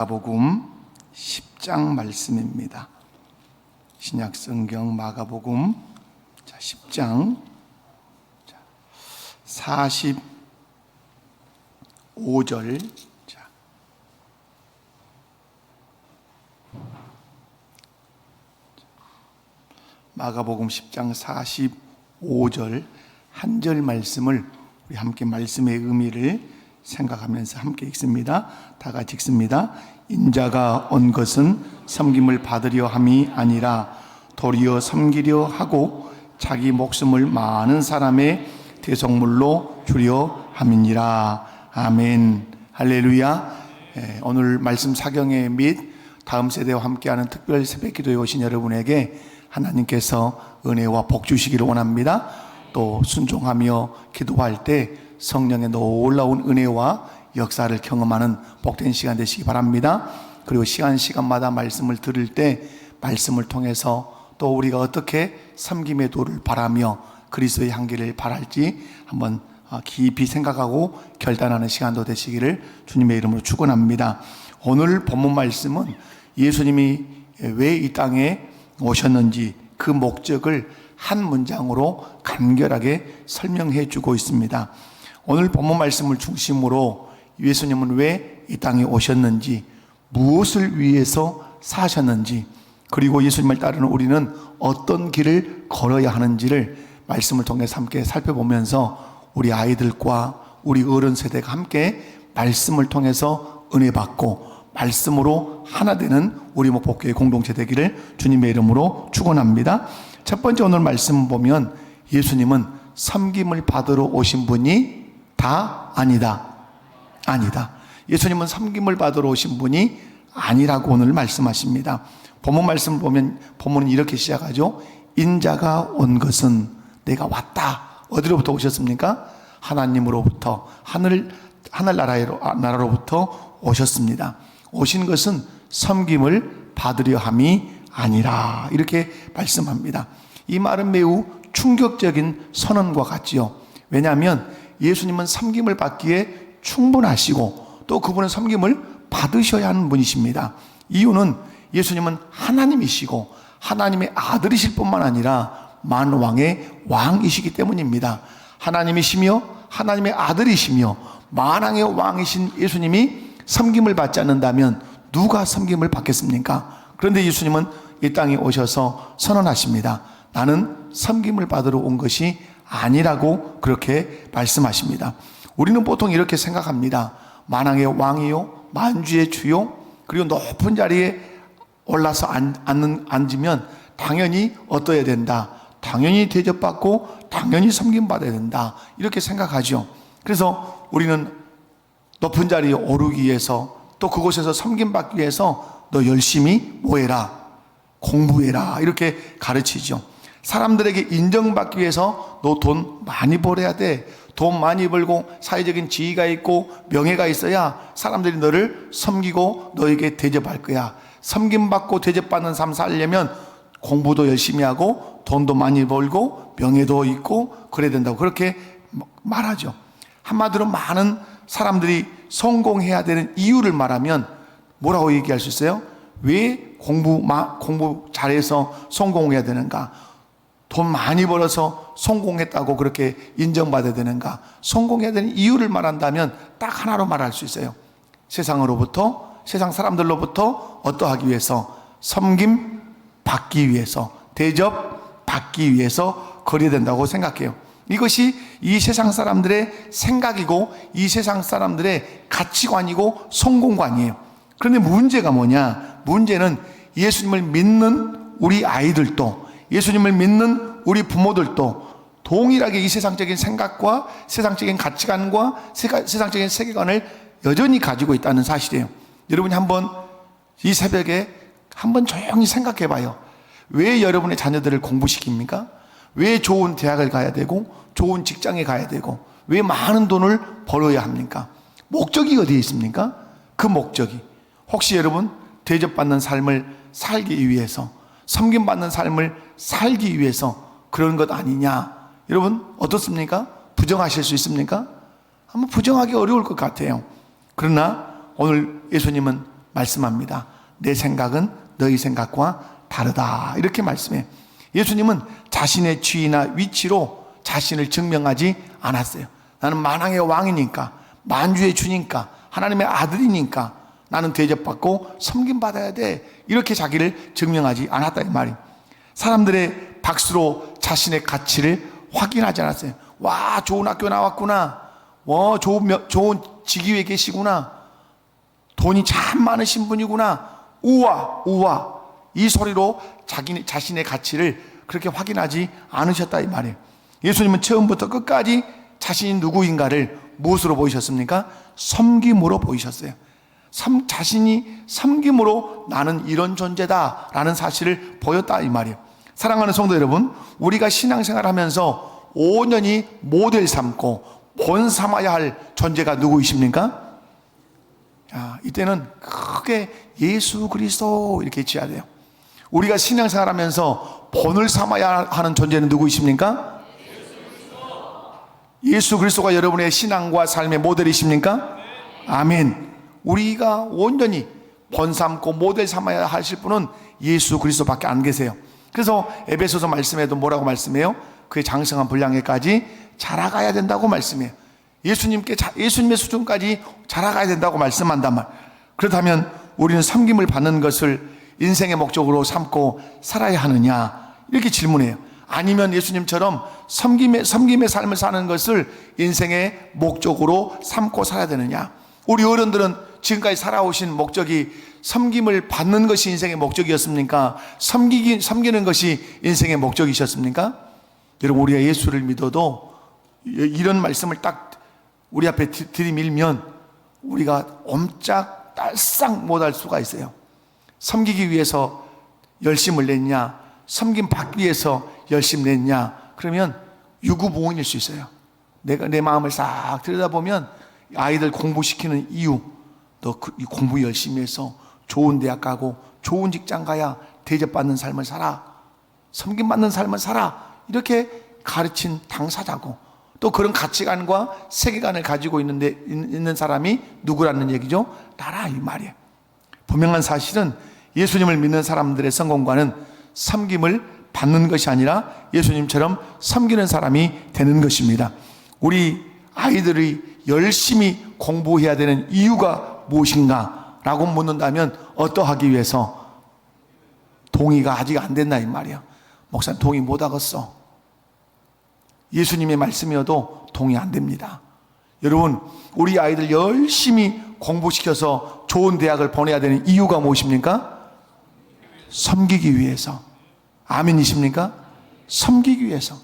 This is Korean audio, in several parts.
마가복음 10장 말씀입니다. 신약성경 마가복음 10장 45절. 마가복음 10장 45절 한 절 말씀을 우리 함께 말씀의 의미를 생각하면서 함께 읽습니다. 다 같이 읽습니다. 인자가 온 것은 섬김을 받으려 함이 아니라 도리어 섬기려 하고 자기 목숨을 많은 사람의 대속물로 주려 함이니라. 아멘. 할렐루야. 오늘 말씀 사경회 및 다음 세대와 함께하는 특별 새벽기도에 오신 여러분에게 하나님께서 은혜와 복 주시기를 원합니다. 또 순종하며 기도할 때 성령의 놀라운 은혜와 역사를 경험하는 복된 시간 되시기 바랍니다. 그리고 시간마다 말씀을 들을 때 말씀을 통해서 또 우리가 어떻게 섬김의 도를 바라며 그리스도의 향기를 바랄지 한번 깊이 생각하고 결단하는 시간도 되시기를 주님의 이름으로 축원합니다. 오늘 본문 말씀은 예수님이 왜 이 땅에 오셨는지 그 목적을 한 문장으로 간결하게 설명해 주고 있습니다. 오늘 본문 말씀을 중심으로 예수님은 왜 이 땅에 오셨는지, 무엇을 위해서 사셨는지, 그리고 예수님을 따르는 우리는 어떤 길을 걸어야 하는지를 말씀을 통해서 함께 살펴보면서 우리 아이들과 우리 어른 세대가 함께 말씀을 통해서 은혜 받고 말씀으로 하나 되는 우리 목복교회 공동체 되기를 주님의 이름으로 축원합니다. 첫 번째 오늘 말씀 보면 예수님은 섬김을 받으러 오신 분이 다 아니다. 예수님은 섬김을 받으러 오신 분이 아니라고 오늘 말씀하십니다. 본문 말씀을 보면 본문은 이렇게 시작하죠. 인자가 온 것은 내가 왔다. 어디로부터 오셨습니까? 하나님으로부터 하늘나라로부터 오셨습니다. 오신 것은 섬김을 받으려 함이 아니라 이렇게 말씀합니다. 이 말은 매우 충격적인 선언과 같지요. 왜냐하면 예수님은 섬김을 받기에 충분하시고 또 그분은 섬김을 받으셔야 하는 분이십니다. 이유는 예수님은 하나님이시고 하나님의 아들이실 뿐만 아니라 만왕의 왕이시기 때문입니다. 하나님이시며 하나님의 아들이시며 만왕의 왕이신 예수님이 섬김을 받지 않는다면 누가 섬김을 받겠습니까? 그런데 예수님은 이 땅에 오셔서 선언하십니다. 나는 섬김을 받으러 온 것이 아니라고 그렇게 말씀하십니다. 우리는 보통 이렇게 생각합니다. 만왕의 왕이요, 만주의 주요, 그리고 높은 자리에 올라서 앉으면 당연히 어떠해야 된다. 당연히 대접받고 당연히 섬김받아야 된다. 이렇게 생각하죠. 그래서 우리는 높은 자리에 오르기 위해서 또 그곳에서 섬김받기 위해서 너 열심히 뭐해라? 공부해라. 이렇게 가르치죠. 사람들에게 인정받기 위해서 너 돈 많이 벌어야 돼. 돈 많이 벌고 사회적인 지위가 있고 명예가 있어야 사람들이 너를 섬기고 너에게 대접할 거야. 섬김받고 대접받는 삶 살려면 공부도 열심히 하고 돈도 많이 벌고 명예도 있고 그래야 된다고 그렇게 말하죠. 한마디로 많은 사람들이 성공해야 되는 이유를 말하면 뭐라고 얘기할 수 있어요? 왜 공부 잘해서 성공해야 되는가? 돈 많이 벌어서 성공했다고 그렇게 인정받아야 되는가? 성공해야 되는 이유를 말한다면 딱 하나로 말할 수 있어요. 세상 사람들로부터 어떠하기 위해서? 섬김 받기 위해서, 대접 받기 위해서 그래야 된다고 생각해요. 이것이 이 세상 사람들의 생각이고 이 세상 사람들의 가치관이고 성공관이에요. 그런데 문제가 뭐냐? 문제는 예수님을 믿는 우리 아이들도 예수님을 믿는 우리 부모들도 동일하게 이 세상적인 생각과 세상적인 가치관과 세상적인 세계관을 여전히 가지고 있다는 사실이에요. 여러분이 한번 이 새벽에 한번 조용히 생각해 봐요. 왜 여러분의 자녀들을 공부시킵니까? 왜 좋은 대학을 가야 되고 좋은 직장에 가야 되고 왜 많은 돈을 벌어야 합니까? 목적이 어디에 있습니까? 그 목적이 혹시 여러분 대접받는 삶을 살기 위해서, 섬김받는 삶을 살기 위해서 그런 것 아니냐? 여러분 어떻습니까? 부정하실 수 있습니까? 아마 부정하기 어려울 것 같아요. 그러나 오늘 예수님은 말씀합니다. 내 생각은 너희 생각과 다르다. 이렇게 말씀해요. 예수님은 자신의 지위나 위치로 자신을 증명하지 않았어요. 나는 만왕의 왕이니까, 만주의 주니까, 하나님의 아들이니까 나는 대접받고 섬김받아야 돼. 이렇게 자기를 증명하지 않았다 이 말이에요. 사람들의 박수로 자신의 가치를 확인하지 않았어요. 와, 좋은 학교 나왔구나. 좋은 직위에 계시구나. 돈이 참 많으신 분이구나. 우와. 이 소리로 자신의 가치를 그렇게 확인하지 않으셨다 이 말이에요. 예수님은 처음부터 끝까지 자신이 누구인가를 무엇으로 보이셨습니까? 섬김으로 보이셨어요. 자신이 섬김으로 나는 이런 존재다라는 사실을 보였다 이 말이에요. 사랑하는 성도 여러분, 우리가 신앙생활하면서 온전히 모델 삼고 본 삼아야 할 존재가 누구이십니까? 이때는 크게 예수 그리스도 이렇게 지어야 돼요. 우리가 신앙생활하면서 본을 삼아야 하는 존재는 누구이십니까? 예수 그리스도가 여러분의 신앙과 삶의 모델이십니까? 아멘. 우리가 온전히 본 삼고 모델 삼아야 하실 분은 예수 그리스도밖에 안 계세요. 그래서 에베소서 말씀에도 뭐라고 말씀해요? 그의 장성한 분량에까지 자라가야 된다고 말씀해요. 예수님의 수준까지 자라가야 된다고 말씀한단 말. 그렇다면 우리는 섬김을 받는 것을 인생의 목적으로 삼고 살아야 하느냐? 이렇게 질문해요. 아니면 예수님처럼 섬김의 삶을 사는 것을 인생의 목적으로 삼고 살아야 되느냐? 우리 어른들은 지금까지 살아오신 목적이 섬김을 받는 것이 인생의 목적이었습니까? 섬기는 것이 인생의 목적이셨습니까? 여러분, 우리가 예수를 믿어도 이런 말씀을 딱 우리 앞에 들이밀면 우리가 옴짝달싹 못할 수가 있어요. 섬기기 위해서 열심을 냈냐, 섬김 받기 위해서 열심 냈냐, 그러면 유구무원일 수 있어요. 내가 내 마음을 싹 들여다보면 아이들 공부시키는 이유, 너 공부 열심히 해서 좋은 대학 가고 좋은 직장 가야 대접받는 삶을 살아, 섬김받는 삶을 살아, 이렇게 가르친 당사자고, 또 그런 가치관과 세계관을 가지고 있는 사람이 누구라는 얘기죠? 나라 이 말이에요. 분명한 사실은 예수님을 믿는 사람들의 성공과는 섬김을 받는 것이 아니라 예수님처럼 섬기는 사람이 되는 것입니다. 우리 아이들이 열심히 공부해야 되는 이유가 무엇인가 라고 묻는다면 어떠하기 위해서? 동의가 아직 안 됐나 이 말이야. 목사님 동의 못 하겠어. 예수님의 말씀이어도 동의 안 됩니다. 여러분, 우리 아이들 열심히 공부시켜서 좋은 대학을 보내야 되는 이유가 무엇입니까? 섬기기 위해서. 아멘이십니까? 섬기기 위해서.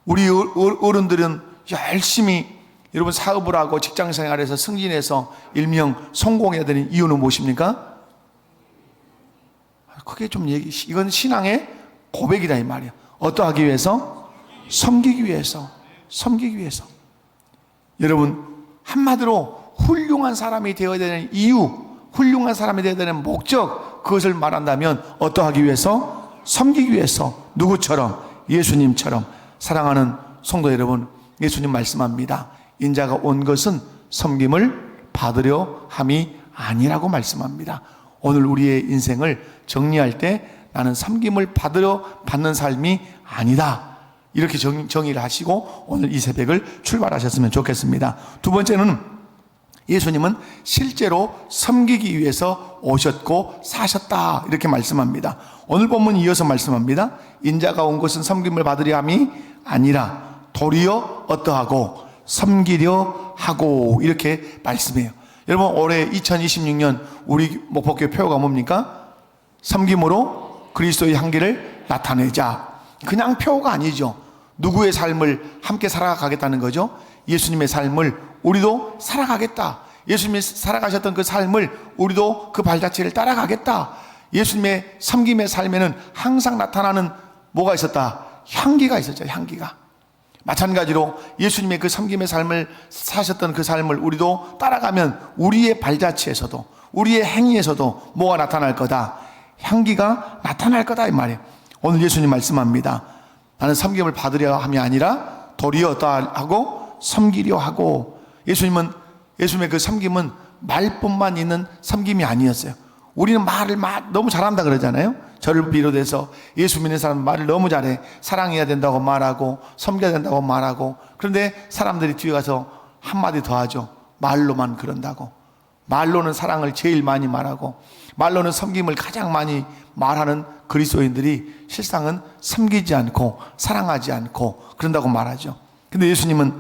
우리 어른들은 열심히 여러분 사업을 하고 직장생활에서 승진해서 일명 성공해야 되는 이유는 무엇입니까? 그게 좀 이건 신앙의 고백이다 이 말이야. 어떠하기 위해서? 섬기기 위해서. 여러분, 한마디로 훌륭한 사람이 되어야 되는 이유, 훌륭한 사람이 되어야 되는 목적, 그것을 말한다면 어떠하기 위해서? 섬기기 위해서. 누구처럼? 예수님처럼. 사랑하는 성도 여러분, 예수님 말씀합니다. 인자가 온 것은 섬김을 받으려 함이 아니라고 말씀합니다. 오늘 우리의 인생을 정리할 때 나는 섬김을 받는 삶이 아니다, 이렇게 정의를 하시고 오늘 이 새벽을 출발하셨으면 좋겠습니다. 두 번째는 예수님은 실제로 섬기기 위해서 오셨고 사셨다, 이렇게 말씀합니다. 오늘 본문 이어서 말씀합니다. 인자가 온 것은 섬김을 받으려 함이 아니라 도리어 어떠하고 섬기려 하고, 이렇게 말씀해요. 여러분, 올해 2026년 우리 목포교회 표어가 뭡니까? 섬김으로 그리스도의 향기를 나타내자. 그냥 표어가 아니죠. 누구의 삶을 함께 살아가겠다는 거죠? 예수님의 삶을 우리도 살아가겠다. 예수님이 살아가셨던 그 삶을 우리도 그 발자취를 따라가겠다. 예수님의 섬김의 삶에는 항상 나타나는 뭐가 있었다? 향기가 있었죠. 향기가. 마찬가지로 예수님의 그 섬김의 삶을 사셨던 그 삶을 우리도 따라가면 우리의 발자취에서도 우리의 행위에서도 뭐가 나타날 거다? 향기가 나타날 거다 이 말이에요. 오늘 예수님 말씀합니다. 나는 섬김을 받으려 함이 아니라 도리어 어떠하고 섬기려 하고. 예수님의 그 섬김은 말뿐만 있는 섬김이 아니었어요. 우리는 말을 너무 잘한다 그러잖아요. 저를 비롯해서 예수 믿는 사람은 말을 너무 잘해. 사랑해야 된다고 말하고 섬겨야 된다고 말하고. 그런데 사람들이 뒤에 가서 한마디 더 하죠. 말로만 그런다고. 말로는 사랑을 제일 많이 말하고 말로는 섬김을 가장 많이 말하는 그리스도인들이 실상은 섬기지 않고 사랑하지 않고 그런다고 말하죠. 근데 예수님은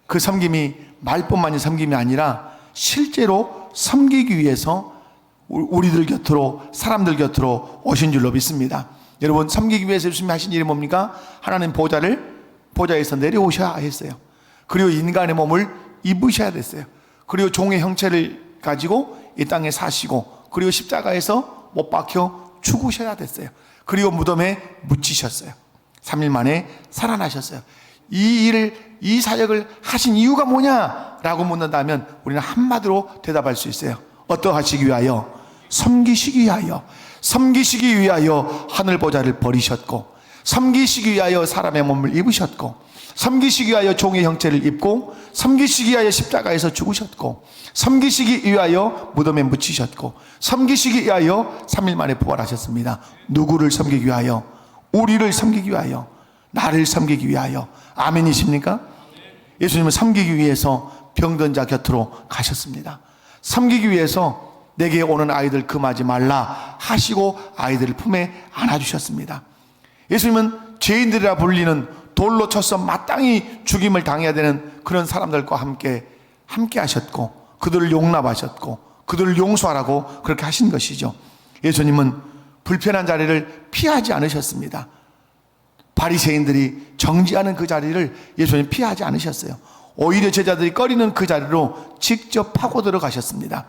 그 섬김이 말뿐만이 섬김이 아니라 실제로 섬기기 위해서 우리들 곁으로, 사람들 곁으로 오신 줄로 믿습니다. 여러분, 섬기기 위해서 예수님이 하신 일이 뭡니까? 하나님 보좌에서 내려오셔야 했어요. 그리고 인간의 몸을 입으셔야 됐어요. 그리고 종의 형체를 가지고 이 땅에 사시고, 그리고 십자가에서 못 박혀 죽으셔야 됐어요. 그리고 무덤에 묻히셨어요. 3일 만에 살아나셨어요. 이 사역을 하신 이유가 뭐냐라고 묻는다면 우리는 한마디로 대답할 수 있어요. 어떠하시기 위하여? 섬기시기 위하여. 섬기시기 위하여 하늘 보좌를 버리셨고, 섬기시기 위하여 사람의 몸을 입으셨고, 섬기시기 위하여 종의 형체를 입고, 섬기시기 위하여 십자가에서 죽으셨고, 섬기시기 위하여 무덤에 묻히셨고, 섬기시기 위하여 3일 만에 부활하셨습니다. 누구를 섬기기 위하여? 우리를 섬기기 위하여, 나를 섬기기 위하여. 아멘이십니까? 예수님은 섬기기 위해서 병든 자 곁으로 가셨습니다. 섬기기 위해서 내게 오는 아이들 금하지 말라 하시고 아이들을 품에 안아주셨습니다. 예수님은 죄인들이라 불리는 돌로 쳐서 마땅히 죽임을 당해야 되는 그런 사람들과 함께 하셨고, 그들을 용납하셨고, 그들을 용서하라고 그렇게 하신 것이죠. 예수님은 불편한 자리를 피하지 않으셨습니다. 바리새인들이 정지하는 그 자리를 예수님 피하지 않으셨어요. 오히려 제자들이 꺼리는 그 자리로 직접 파고 들어가셨습니다.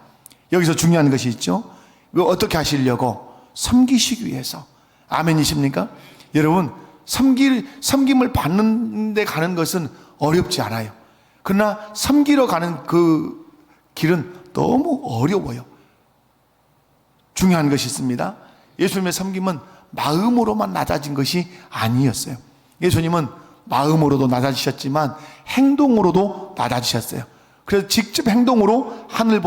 여기서 중요한 것이 있죠. 이거 어떻게 하시려고? 섬기시기 위해서. 아멘이십니까? 여러분, 섬김을 받는 데 가는 것은 어렵지 않아요. 그러나 섬기러 가는 그 길은 너무 어려워요. 중요한 것이 있습니다. 예수님의 섬김은 마음으로만 낮아진 것이 아니었어요. 예수님은 마음으로도 낮아지셨지만 행동으로도 낮아지셨어요. 그래서 직접 행동으로 하늘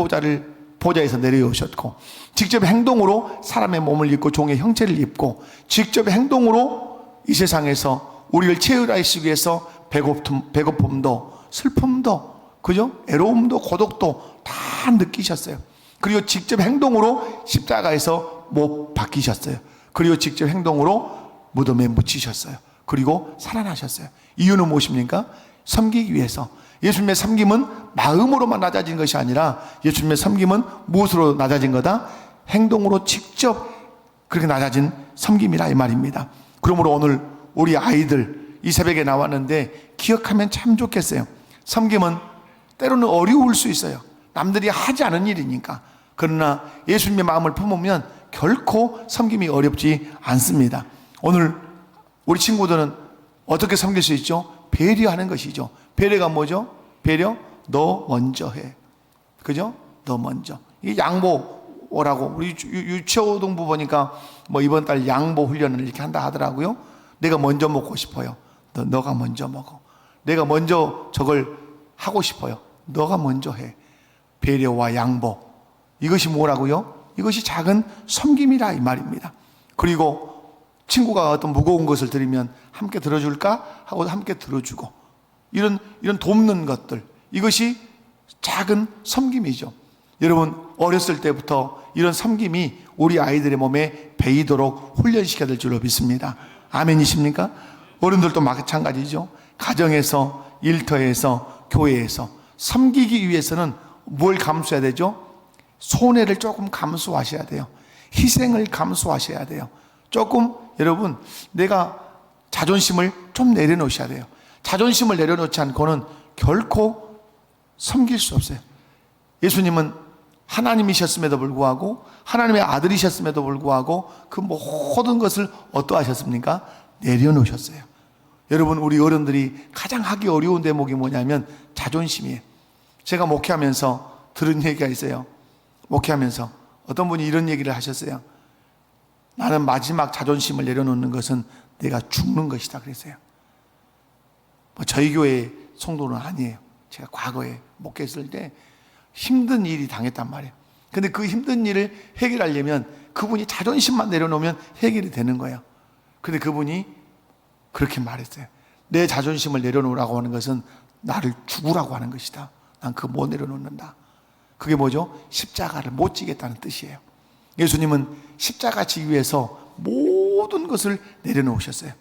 보좌에서 내려오셨고, 직접 행동으로 사람의 몸을 입고 종의 형체를 입고, 직접 행동으로 이 세상에서 우리를 채우라시기 위해서 배고픔도 슬픔도, 그죠? 애로움도 고독도 다 느끼셨어요. 그리고 직접 행동으로 십자가에서 못 박히셨어요. 그리고 직접 행동으로 무덤에 묻히셨어요. 그리고 살아나셨어요. 이유는 무엇입니까? 섬기기 위해서. 예수님의 섬김은 마음으로만 낮아진 것이 아니라 예수님의 섬김은 무엇으로 낮아진 거다? 행동으로 직접 그렇게 낮아진 섬김이라 이 말입니다. 그러므로 오늘 우리 아이들 이 새벽에 나왔는데 기억하면 참 좋겠어요. 섬김은 때로는 어려울 수 있어요. 남들이 하지 않은 일이니까. 그러나 예수님의 마음을 품으면 결코 섬김이 어렵지 않습니다. 오늘 우리 친구들은 어떻게 섬길 수 있죠? 배려하는 것이죠. 배려가 뭐죠? 배려? 너 먼저 해. 그죠? 너 먼저. 이 양보라고, 우리 유치호등부 보니까 뭐 이번 달 양보 훈련을 이렇게 한다 하더라고요. 내가 먼저 먹고 싶어요. 너가 먼저 먹어. 내가 먼저 저걸 하고 싶어요. 너가 먼저 해. 배려와 양보. 이것이 뭐라고요? 이것이 작은 섬김이라 이 말입니다. 그리고 친구가 어떤 무거운 것을 들으면 함께 들어줄까? 하고 함께 들어주고, 이런 돕는 것들, 이것이 작은 섬김이죠. 여러분, 어렸을 때부터 이런 섬김이 우리 아이들의 몸에 배이도록 훈련시켜야 될 줄로 믿습니다. 아멘이십니까? 어른들도 마찬가지죠. 가정에서, 일터에서, 교회에서 섬기기 위해서는 뭘 감수해야 되죠? 손해를 조금 감수하셔야 돼요. 희생을 감수하셔야 돼요. 조금, 여러분, 내가 자존심을 좀 내려놓으셔야 돼요. 자존심을 내려놓지 않고는 결코 섬길 수 없어요. 예수님은 하나님이셨음에도 불구하고, 하나님의 아들이셨음에도 불구하고 그 모든 것을 어떠하셨습니까? 내려놓으셨어요. 여러분, 우리 어른들이 가장 하기 어려운 대목이 뭐냐면 자존심이에요. 제가 목회하면서 들은 얘기가 있어요. 목회하면서 어떤 분이 이런 얘기를 하셨어요. 나는 마지막 자존심을 내려놓는 것은 내가 죽는 것이다 그랬어요. 뭐 저희 교회 성도는 아니에요. 제가 과거에 목회했을 때 힘든 일이 당했단 말이에요. 근데 그 힘든 일을 해결하려면 그분이 자존심만 내려놓으면 해결이 되는 거예요. 근데 그분이 그렇게 말했어요. 내 자존심을 내려놓으라고 하는 것은 나를 죽으라고 하는 것이다. 난 그거 못 내려놓는다. 그게 뭐죠? 십자가를 못 지겠다는 뜻이에요. 예수님은 십자가 지기 위해서 모든 것을 내려놓으셨어요.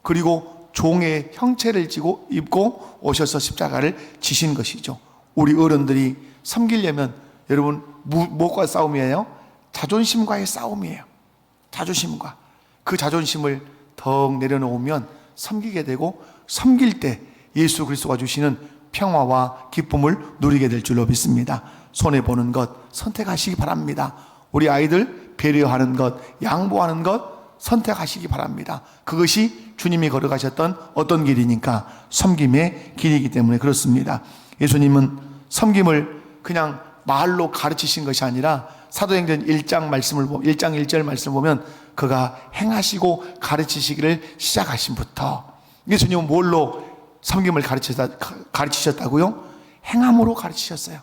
그리고 종의 형체를 입고 오셔서 십자가를 지신 것이죠. 우리 어른들이 섬기려면 여러분 무엇과 싸움이에요? 자존심과의 싸움이에요. 자존심과. 그 자존심을 더 내려놓으면 섬기게 되고, 섬길 때 예수 그리스도가 주시는 평화와 기쁨을 누리게 될 줄로 믿습니다. 손해보는 것 선택하시기 바랍니다. 우리 아이들 배려하는 것, 양보하는 것 선택하시기 바랍니다. 그것이 주님이 걸어가셨던 어떤 길이니까? 섬김의 길이기 때문에 그렇습니다. 예수님은 섬김을 그냥 말로 가르치신 것이 아니라 사도행전 1장 1절 말씀을 보면 그가 행하시고 가르치시기를 시작하신부터, 예수님은 뭘로 섬김을 가르치셨다고요? 행함으로 가르치셨어요.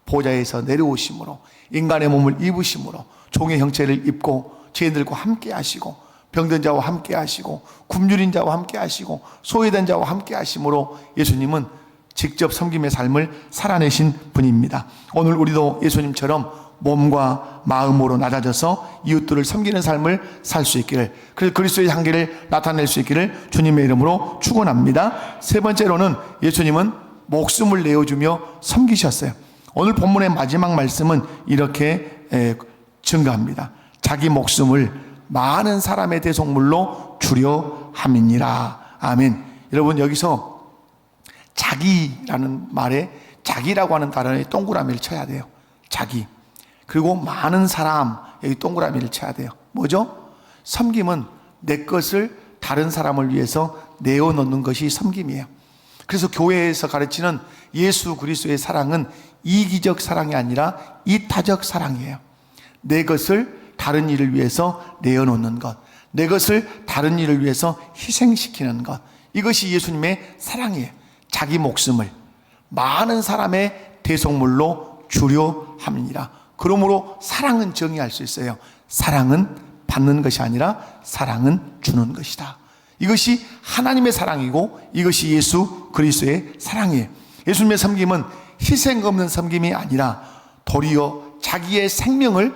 보좌에서 내려오심으로, 인간의 몸을 입으심으로, 종의 형체를 입고 죄인들과 함께 하시고, 병든 자와 함께 하시고, 굶주린 자와 함께 하시고, 소외된 자와 함께 하심으로 예수님은 직접 섬김의 삶을 살아내신 분입니다. 오늘 우리도 예수님처럼 몸과 마음으로 낮아져서 이웃들을 섬기는 삶을 살 수 있기를, 그래서 그리스도의 향기를 나타낼 수 있기를 주님의 이름으로 축원합니다. 세 번째로는 예수님은 목숨을 내어주며 섬기셨어요. 오늘 본문의 마지막 말씀은 이렇게 증가합니다. 자기 목숨을 많은 사람의 대속물로 주려 함이니라. 아멘. 여러분, 여기서 자기라는 말에 자기라고 하는 단어에 동그라미를 쳐야 돼요. 자기. 그리고 많은 사람, 여기 동그라미를 쳐야 돼요. 뭐죠? 섬김은 내 것을 다른 사람을 위해서 내어놓는 것이 섬김이에요. 그래서 교회에서 가르치는 예수 그리스도의 사랑은 이기적 사랑이 아니라 이타적 사랑이에요. 내 것을 다른 일을 위해서 내어놓는 것, 내 것을 다른 일을 위해서 희생시키는 것, 이것이 예수님의 사랑이에요. 자기 목숨을 많은 사람의 대속물로 주려 함이니라. 그러므로 사랑은 정의할 수 있어요. 사랑은 받는 것이 아니라 사랑은 주는 것이다. 이것이 하나님의 사랑이고 이것이 예수 그리스도의 사랑이에요. 예수님의 섬김은 희생 없는 섬김이 아니라 도리어 자기의 생명을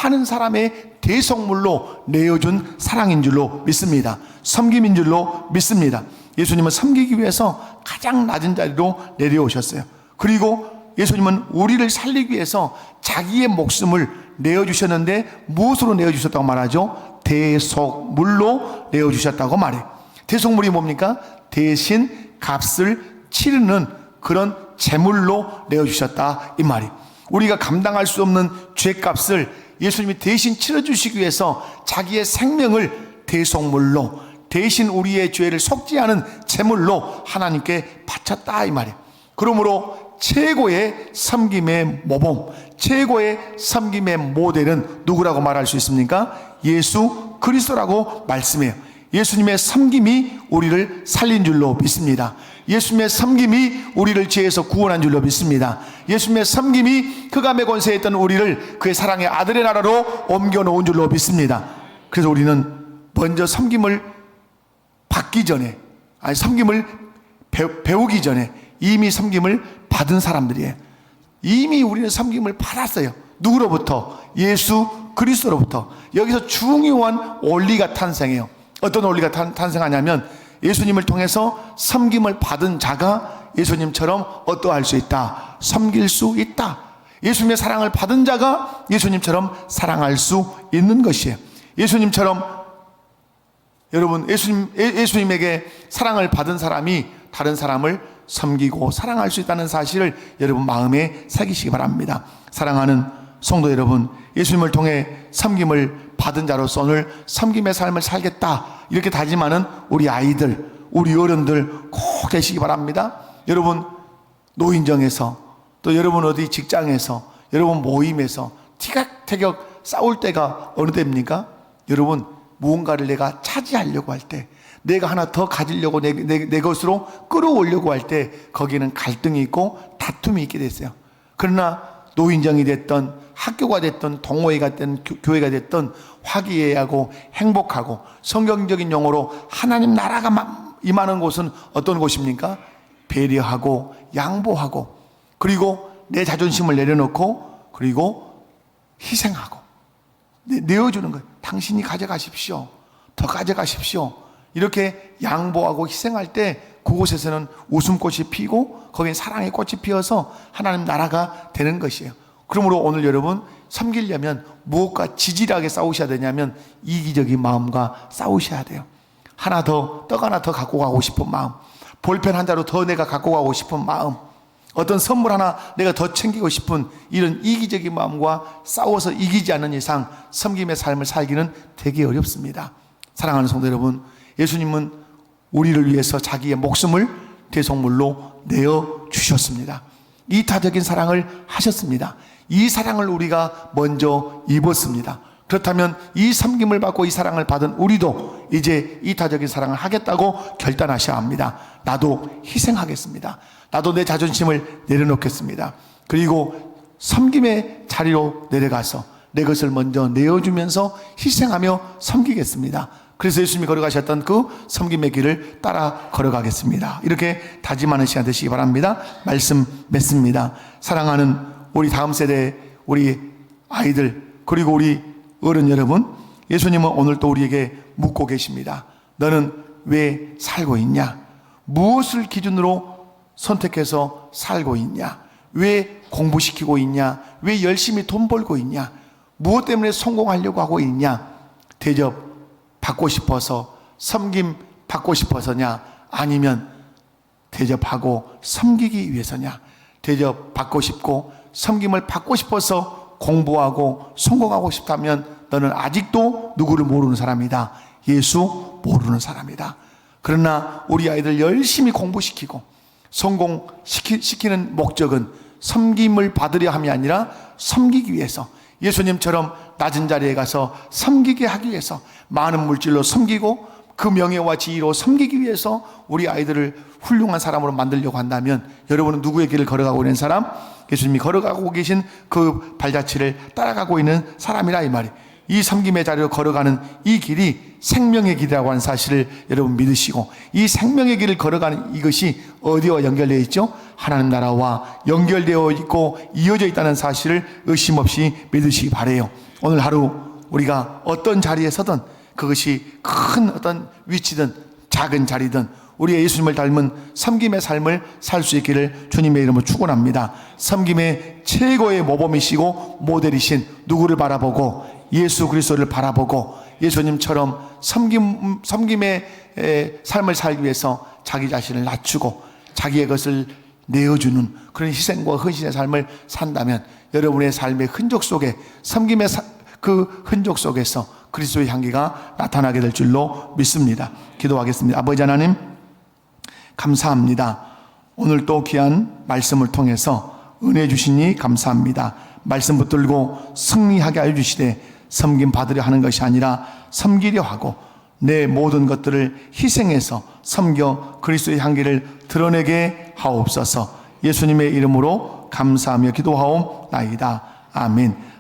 많은 사람의 대속물로 내어준 사랑인 줄로 믿습니다. 섬김인 줄로 믿습니다. 예수님은 섬기기 위해서 가장 낮은 자리로 내려오셨어요. 그리고 예수님은 우리를 살리기 위해서 자기의 목숨을 내어주셨는데 무엇으로 내어주셨다고 말하죠? 대속물로 내어주셨다고 말해요. 대속물이 뭡니까? 대신 값을 치르는 그런 제물로 내어주셨다, 이 말이에요. 우리가 감당할 수 없는 죄값을 예수님이 대신 치러주시기 위해서 자기의 생명을 대속물로, 대신 우리의 죄를 속죄하는 제물로 하나님께 바쳤다, 이 말이에요. 그러므로 최고의 섬김의 모범, 최고의 섬김의 모델은 누구라고 말할 수 있습니까? 예수 그리스도라고 말씀해요. 예수님의 섬김이 우리를 살린 줄로 믿습니다. 예수님의 섬김이 우리를 죄에서 구원한 줄로 믿습니다. 예수님의 섬김이 흑암의 권세에 있던 우리를 그의 사랑의 아들의 나라로 옮겨놓은 줄로 믿습니다. 그래서 우리는 먼저 섬김을 받기 전에, 아니 섬김을 배우기 전에 이미 섬김을 받은 사람들이에요. 이미 우리는 섬김을 받았어요. 누구로부터? 예수 그리스도로부터. 여기서 중요한 원리가 탄생해요. 어떤 원리가 탄생하냐면 예수님을 통해서 섬김을 받은 자가 예수님처럼 어떠할 수 있다? 섬길 수 있다. 예수님의 사랑을 받은 자가 예수님처럼 사랑할 수 있는 것이에요. 예수님처럼, 여러분, 예수님에게 사랑을 받은 사람이 다른 사람을 섬기고 사랑할 수 있다는 사실을 여러분 마음에 새기시기 바랍니다. 사랑하는 성도 여러분, 예수님을 통해 섬김을 받은 자로서 오늘 섬김의 삶을 살겠다, 이렇게 다짐하는 우리 아이들, 우리 어른들 꼭 되시기 바랍니다. 여러분 노인정에서, 또 여러분 어디 직장에서, 여러분 모임에서 티격태격 싸울 때가 어느 때입니까? 여러분 무언가를 내가 차지하려고 할 때, 내가 하나 더 가지려고 내 것으로 끌어오려고 할 때 거기는 갈등이 있고 다툼이 있게 됐어요. 그러나 노인정이 됐던 학교가 됐던 동호회가 됐던 교회가 됐던 화기애애하고 행복하고 성경적인 용어로 하나님 나라가 임하는 곳은 어떤 곳입니까? 배려하고 양보하고 그리고 내 자존심을 내려놓고 그리고 희생하고 내어주는 거예요. 당신이 가져가십시오. 더 가져가십시오. 이렇게 양보하고 희생할 때 그곳에서는 웃음꽃이 피고 거기에 사랑의 꽃이 피어서 하나님 나라가 되는 것이에요. 그러므로 오늘 여러분 섬기려면 무엇과 지질하게 싸우셔야 되냐면 이기적인 마음과 싸우셔야 돼요. 떡 하나 더 갖고 가고 싶은 마음, 볼펜 한 자루 더 내가 갖고 가고 싶은 마음, 어떤 선물 하나 내가 더 챙기고 싶은 이런 이기적인 마음과 싸워서 이기지 않는 이상 섬김의 삶을 살기는 되게 어렵습니다. 사랑하는 성도 여러분, 예수님은 우리를 위해서 자기의 목숨을 대속물로 내어주셨습니다. 이타적인 사랑을 하셨습니다. 이 사랑을 우리가 먼저 입었습니다. 그렇다면 이 섬김을 받고 이 사랑을 받은 우리도 이제 이타적인 사랑을 하겠다고 결단하셔야 합니다. 나도 희생하겠습니다. 나도 내 자존심을 내려놓겠습니다. 그리고 섬김의 자리로 내려가서 내 것을 먼저 내어주면서 희생하며 섬기겠습니다. 그래서 예수님이 걸어가셨던 그 섬김의 길을 따라 걸어가겠습니다. 이렇게 다짐하는 시간 되시기 바랍니다. 말씀 맺습니다. 사랑하는 우리 다음 세대 우리 아이들 그리고 우리 어른 여러분, 예수님은 오늘 또 우리에게 묻고 계십니다. 너는 왜 살고 있냐? 무엇을 기준으로 선택해서 살고 있냐? 왜 공부시키고 있냐? 왜 열심히 돈 벌고 있냐? 무엇 때문에 성공하려고 하고 있냐? 대접 받고 싶어서, 섬김 받고 싶어서냐? 아니면 대접하고 섬기기 위해서냐? 대접 받고 싶고 섬김을 받고 싶어서 공부하고 성공하고 싶다면 너는 아직도 누구를 모르는 사람이다. 예수 모르는 사람이다. 그러나 우리 아이들 열심히 공부시키고 성공시키는 목적은 섬김을 받으려 함이 아니라 섬기기 위해서, 예수님처럼 낮은 자리에 가서 섬기게 하기 위해서, 많은 물질로 섬기고 그 명예와 지위로 섬기기 위해서 우리 아이들을 훌륭한 사람으로 만들려고 한다면 여러분은 누구의 길을 걸어가고 있는 사람? 예수님이 걸어가고 계신 그 발자취를 따라가고 있는 사람이라 이 말이에요. 이 섬김의 자리로 걸어가는 이 길이 생명의 길이라고 하는 사실을 여러분 믿으시고, 이 생명의 길을 걸어가는 이것이 어디와 연결되어 있죠? 하나님 나라와 연결되어 있고 이어져 있다는 사실을 의심 없이 믿으시기 바라요. 오늘 하루 우리가 어떤 자리에 서든, 그것이 큰 어떤 위치든 작은 자리든 우리의 예수님을 닮은 섬김의 삶을 살 수 있기를 주님의 이름으로 축원합니다. 섬김의 최고의 모범이시고 모델이신 누구를 바라보고? 예수 그리스도를 바라보고 예수님처럼 섬김의 삶을 살기 위해서 자기 자신을 낮추고 자기의 것을 내어주는 그런 희생과 헌신의 삶을 산다면 여러분의 삶의 흔적 속에, 섬김의 그 흔적 속에서 그리스도의 향기가 나타나게 될 줄로 믿습니다. 기도하겠습니다. 아버지 하나님, 감사합니다. 오늘 또 귀한 말씀을 통해서 은혜 주시니 감사합니다. 말씀 붙들고 승리하게 하여 주시되 섬김 받으려 하는 것이 아니라 섬기려 하고 내 모든 것들을 희생해서 섬겨 그리스도의 향기를 드러내게 하옵소서. 예수님의 이름으로 감사하며 기도하옵나이다. 아멘.